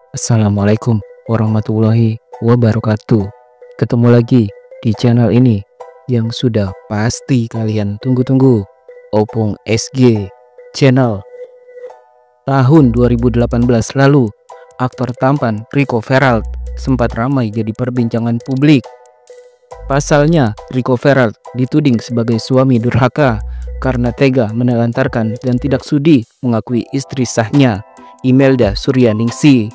Assalamualaikum warahmatullahi wabarakatuh. Ketemu lagi di channel ini yang sudah pasti kalian tunggu-tunggu, Opung SG Channel. Tahun 2018 lalu, aktor tampan Rico Veralt sempat ramai jadi perbincangan publik. Pasalnya, Rico Veralt dituding sebagai suami durhaka karena tega menelantarkan dan tidak sudi mengakui istri sahnya, Imelda Suryaningsih.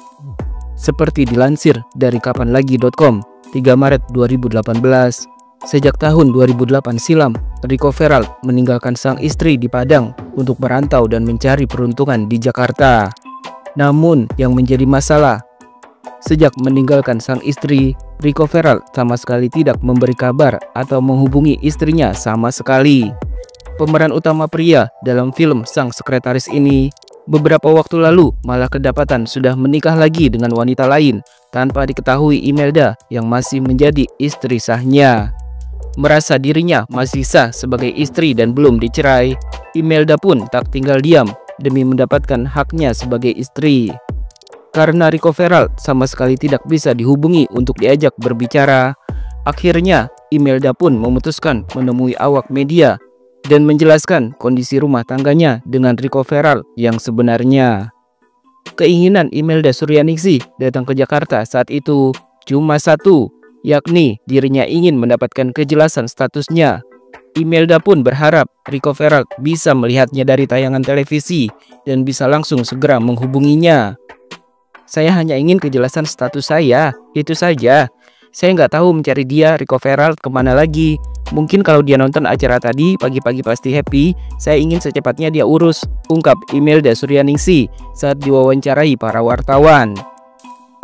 Seperti dilansir dari kapanlagi.com 3 Maret 2018, sejak tahun 2008 silam, Rico Veralt meninggalkan sang istri di Padang untuk merantau dan mencari peruntungan di Jakarta. Namun yang menjadi masalah, sejak meninggalkan sang istri, Rico Veralt sama sekali tidak memberi kabar atau menghubungi istrinya sama sekali. Pemeran utama pria dalam film Sang Sekretaris ini beberapa waktu lalu malah kedapatan sudah menikah lagi dengan wanita lain tanpa diketahui Imelda yang masih menjadi istri sahnya. Merasa dirinya masih sah sebagai istri dan belum dicerai, Imelda pun tak tinggal diam demi mendapatkan haknya sebagai istri. Karena Rico Veralt sama sekali tidak bisa dihubungi untuk diajak berbicara, akhirnya Imelda pun memutuskan menemui awak media dan menjelaskan kondisi rumah tangganya dengan Rico Veralt yang sebenarnya. Keinginan Imelda Suryaningsih datang ke Jakarta saat itu cuma satu, yakni dirinya ingin mendapatkan kejelasan statusnya. Imelda pun berharap Rico Veralt bisa melihatnya dari tayangan televisi dan bisa langsung segera menghubunginya. Saya hanya ingin kejelasan status saya, itu saja. Saya nggak tahu mencari dia, Rico Veralt, kemana lagi. Mungkin kalau dia nonton acara tadi, pagi-pagi pasti happy. Saya ingin secepatnya dia urus, ungkap Imelda Suryaningsih saat diwawancarai para wartawan.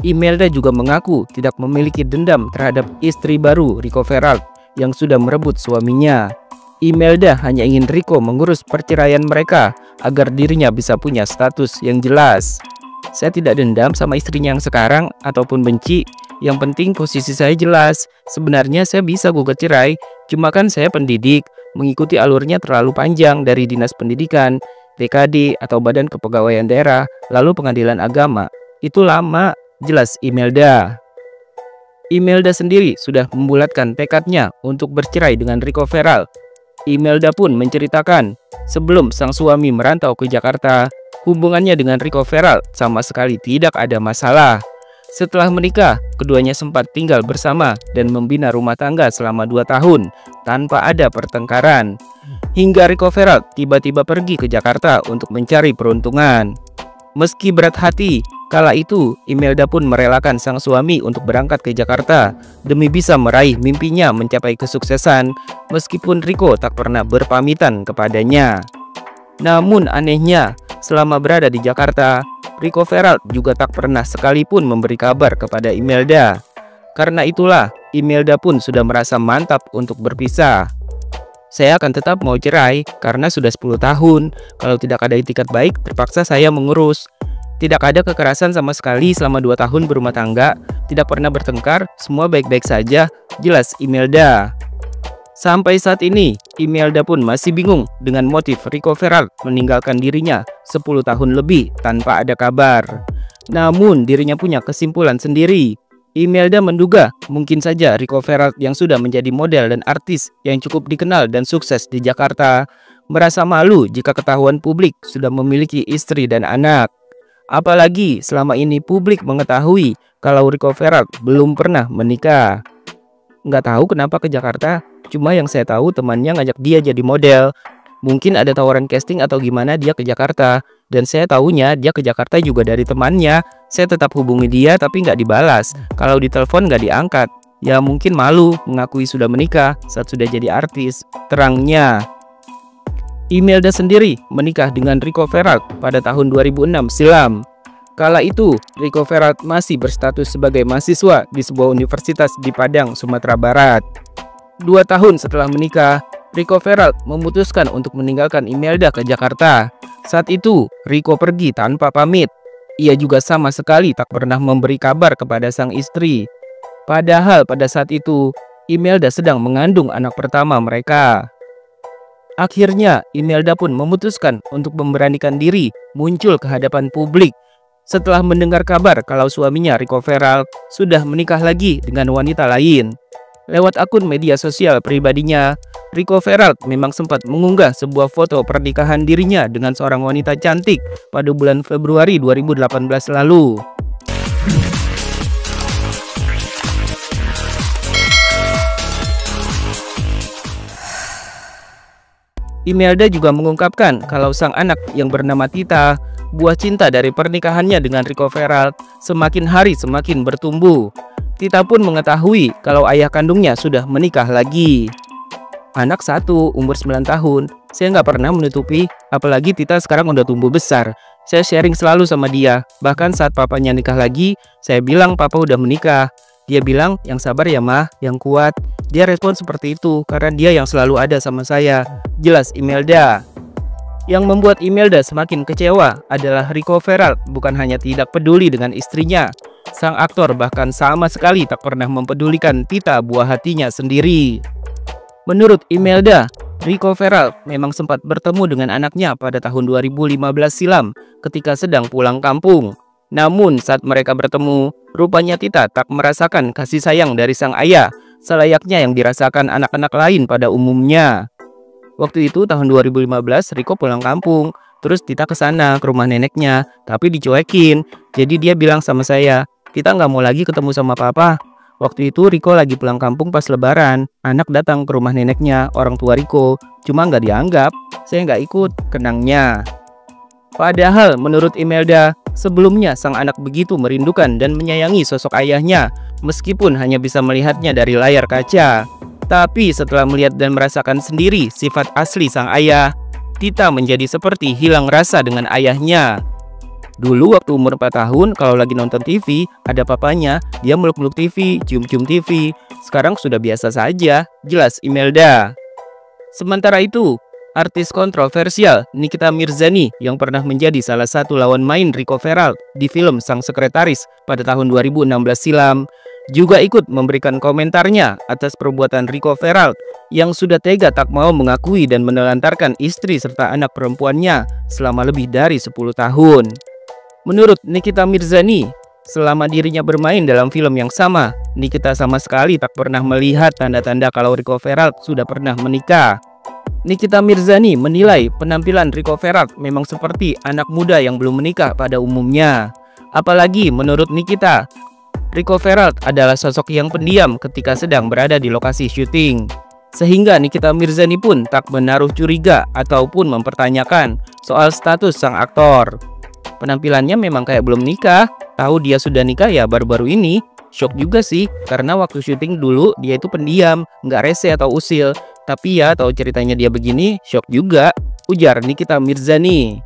Imelda juga mengaku tidak memiliki dendam terhadap istri baru Rico Veralt yang sudah merebut suaminya. Imelda hanya ingin Rico mengurus perceraian mereka agar dirinya bisa punya status yang jelas. Saya tidak dendam sama istrinya yang sekarang ataupun benci. Yang penting posisi saya jelas. Sebenarnya saya bisa gugat cerai, cuma kan saya pendidik, mengikuti alurnya terlalu panjang dari Dinas Pendidikan, TKD atau Badan Kepegawaian Daerah, lalu Pengadilan Agama. Itu lama, jelas Imelda. Imelda sendiri sudah membulatkan tekadnya untuk bercerai dengan Rico Veralt. Imelda pun menceritakan, sebelum sang suami merantau ke Jakarta, hubungannya dengan Rico Veralt sama sekali tidak ada masalah. Setelah menikah, keduanya sempat tinggal bersama dan membina rumah tangga selama 2 tahun tanpa ada pertengkaran. Hingga Rico Veralt tiba-tiba pergi ke Jakarta untuk mencari peruntungan. Meski berat hati, kala itu Imelda pun merelakan sang suami untuk berangkat ke Jakarta demi bisa meraih mimpinya mencapai kesuksesan, meskipun Rico tak pernah berpamitan kepadanya. Namun anehnya, selama berada di Jakarta, Rico Veralt juga tak pernah sekalipun memberi kabar kepada Imelda. Karena itulah, Imelda pun sudah merasa mantap untuk berpisah. Saya akan tetap mau cerai karena sudah 10 tahun. Kalau tidak ada itikat baik, terpaksa saya mengurus. Tidak ada kekerasan sama sekali selama 2 tahun berumah tangga. Tidak pernah bertengkar, semua baik-baik saja, jelas Imelda. Sampai saat ini, Imelda pun masih bingung dengan motif Rico Veralt meninggalkan dirinya 10 tahun lebih tanpa ada kabar. Namun dirinya punya kesimpulan sendiri. Imelda menduga mungkin saja Rico Veralt yang sudah menjadi model dan artis yang cukup dikenal dan sukses di Jakarta merasa malu jika ketahuan publik sudah memiliki istri dan anak. Apalagi selama ini publik mengetahui kalau Rico Veralt belum pernah menikah. Nggak tahu kenapa ke Jakarta, cuma yang saya tahu temannya ngajak dia jadi model. Mungkin ada tawaran casting atau gimana dia ke Jakarta. Dan saya tahunya dia ke Jakarta juga dari temannya. Saya tetap hubungi dia tapi nggak dibalas. Kalau ditelepon nggak diangkat. Ya mungkin malu mengakui sudah menikah saat sudah jadi artis, terangnya. Imelda sendiri menikah dengan Rico Veralt pada tahun 2006 silam. Kala itu, Rico Veralt masih berstatus sebagai mahasiswa di sebuah universitas di Padang, Sumatera Barat. 2 tahun setelah menikah, Rico Veralt memutuskan untuk meninggalkan Imelda ke Jakarta. Saat itu, Rico pergi tanpa pamit. Ia juga sama sekali tak pernah memberi kabar kepada sang istri. Padahal pada saat itu, Imelda sedang mengandung anak pertama mereka. Akhirnya, Imelda pun memutuskan untuk memberanikan diri muncul ke hadapan publik setelah mendengar kabar kalau suaminya Rico Ferrald sudah menikah lagi dengan wanita lain. Lewat akun media sosial pribadinya, Rico Ferrald memang sempat mengunggah sebuah foto pernikahan dirinya dengan seorang wanita cantik pada bulan Februari 2018 lalu. Imelda juga mengungkapkan kalau sang anak yang bernama Tita, buah cinta dari pernikahannya dengan Rico Ferrald, semakin hari semakin bertumbuh. Tita pun mengetahui kalau ayah kandungnya sudah menikah lagi. Anak satu, umur 9 tahun, saya nggak pernah menutupi, apalagi Tita sekarang udah tumbuh besar. Saya sharing selalu sama dia, bahkan saat papanya nikah lagi, saya bilang papa udah menikah. Dia bilang, yang sabar ya mah, yang kuat. Dia respon seperti itu karena dia yang selalu ada sama saya, jelas Imelda. Yang membuat Imelda semakin kecewa adalah Rico Ferrald bukan hanya tidak peduli dengan istrinya. Sang aktor bahkan sama sekali tak pernah mempedulikan Tita, buah hatinya sendiri. Menurut Imelda, Rico Ferrald memang sempat bertemu dengan anaknya pada tahun 2015 silam ketika sedang pulang kampung. Namun saat mereka bertemu, rupanya Tita tak merasakan kasih sayang dari sang ayah selayaknya yang dirasakan anak-anak lain pada umumnya. Waktu itu tahun 2015 Rico pulang kampung, terus Tita ke sana ke rumah neneknya, tapi dicuekin. Jadi dia bilang sama saya, "Tita nggak mau lagi ketemu sama papa." Waktu itu Rico lagi pulang kampung pas lebaran. Anak datang ke rumah neneknya, orang tua Rico, cuma nggak dianggap. Saya nggak ikut, kenangnya. Padahal menurut Imelda, sebelumnya sang anak begitu merindukan dan menyayangi sosok ayahnya, meskipun hanya bisa melihatnya dari layar kaca. Tapi setelah melihat dan merasakan sendiri sifat asli sang ayah, Tita menjadi seperti hilang rasa dengan ayahnya. Dulu waktu umur 4 tahun, kalau lagi nonton TV, ada papanya, dia meluk-meluk TV, cium-cium TV. Sekarang sudah biasa saja, jelas Imelda. Sementara itu, artis kontroversial Nikita Mirzani yang pernah menjadi salah satu lawan main Rico Ferrald di film Sang Sekretaris pada tahun 2016 silam, juga ikut memberikan komentarnya atas perbuatan Rico Ferrald yang sudah tega tak mau mengakui dan menelantarkan istri serta anak perempuannya selama lebih dari 10 tahun. Menurut Nikita Mirzani, selama dirinya bermain dalam film yang sama, Nikita sama sekali tak pernah melihat tanda-tanda kalau Rico Ferrald sudah pernah menikah. Nikita Mirzani menilai penampilan Rico Ferrald memang seperti anak muda yang belum menikah pada umumnya. Apalagi menurut Nikita, Rico Ferrald adalah sosok yang pendiam ketika sedang berada di lokasi syuting. Sehingga Nikita Mirzani pun tak menaruh curiga ataupun mempertanyakan soal status sang aktor. Penampilannya memang kayak belum nikah, tahu dia sudah nikah ya baru-baru ini. Shock juga sih, karena waktu syuting dulu dia itu pendiam, nggak rese atau usil. Tapi ya tahu ceritanya dia begini, shock juga, ujar Nikita Mirzani.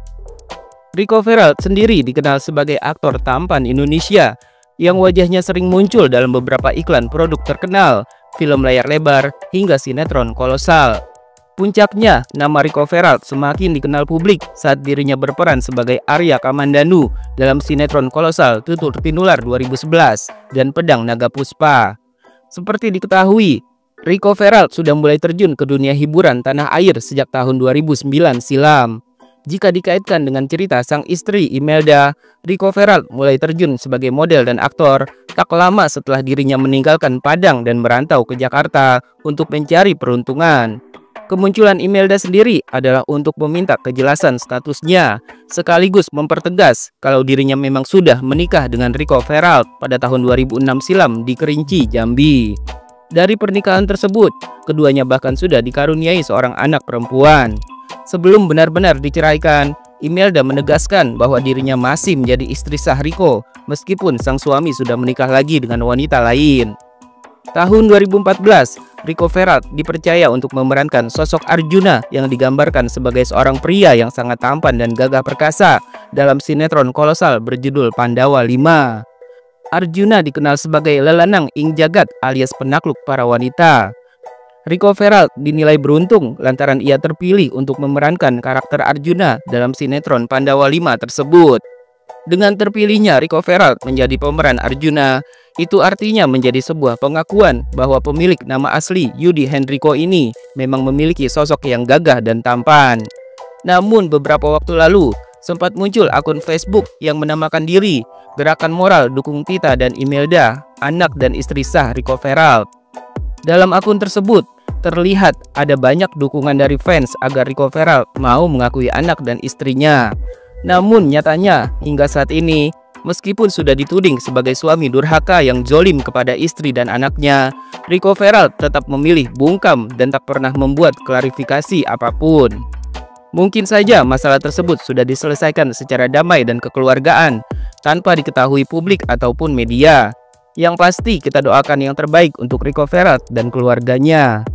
Rico Ferrald sendiri dikenal sebagai aktor tampan Indonesia yang wajahnya sering muncul dalam beberapa iklan produk terkenal, film layar lebar, hingga sinetron kolosal. Puncaknya, nama Rico Ferrald semakin dikenal publik saat dirinya berperan sebagai Arya Kamandanu dalam sinetron kolosal Tutur Tinular 2011 dan Pedang Naga Puspa. Seperti diketahui, Rico Ferrald sudah mulai terjun ke dunia hiburan tanah air sejak tahun 2009 silam. Jika dikaitkan dengan cerita sang istri Imelda, Rico Ferrald mulai terjun sebagai model dan aktor tak lama setelah dirinya meninggalkan Padang dan merantau ke Jakarta untuk mencari peruntungan. Kemunculan Imelda sendiri adalah untuk meminta kejelasan statusnya, sekaligus mempertegas kalau dirinya memang sudah menikah dengan Rico Ferrald pada tahun 2006 silam di Kerinci, Jambi. Dari pernikahan tersebut, keduanya bahkan sudah dikaruniai seorang anak perempuan. Sebelum benar-benar diceraikan, Imelda menegaskan bahwa dirinya masih menjadi istri sah Rico, meskipun sang suami sudah menikah lagi dengan wanita lain. Tahun 2014, Rico Ferrald dipercaya untuk memerankan sosok Arjuna yang digambarkan sebagai seorang pria yang sangat tampan dan gagah perkasa dalam sinetron kolosal berjudul Pandawa 5. Arjuna dikenal sebagai lelanang ing jagat alias penakluk para wanita. Rico Ferrald dinilai beruntung lantaran ia terpilih untuk memerankan karakter Arjuna dalam sinetron Pandawa 5 tersebut. Dengan terpilihnya Rico Ferrald menjadi pemeran Arjuna, itu artinya menjadi sebuah pengakuan bahwa pemilik nama asli Yudi Hendriko ini memang memiliki sosok yang gagah dan tampan. Namun beberapa waktu lalu, sempat muncul akun Facebook yang menamakan diri Gerakan Moral Dukung Tita dan Imelda, anak dan istri sah Rico Veralt. Dalam akun tersebut, terlihat ada banyak dukungan dari fans agar Rico Veralt mau mengakui anak dan istrinya. Namun nyatanya, hingga saat ini, meskipun sudah dituding sebagai suami durhaka yang zolim kepada istri dan anaknya, Rico Veralt tetap memilih bungkam dan tak pernah membuat klarifikasi apapun. Mungkin saja masalah tersebut sudah diselesaikan secara damai dan kekeluargaan, tanpa diketahui publik ataupun media. Yang pasti kita doakan yang terbaik untuk Rico Veralt dan keluarganya.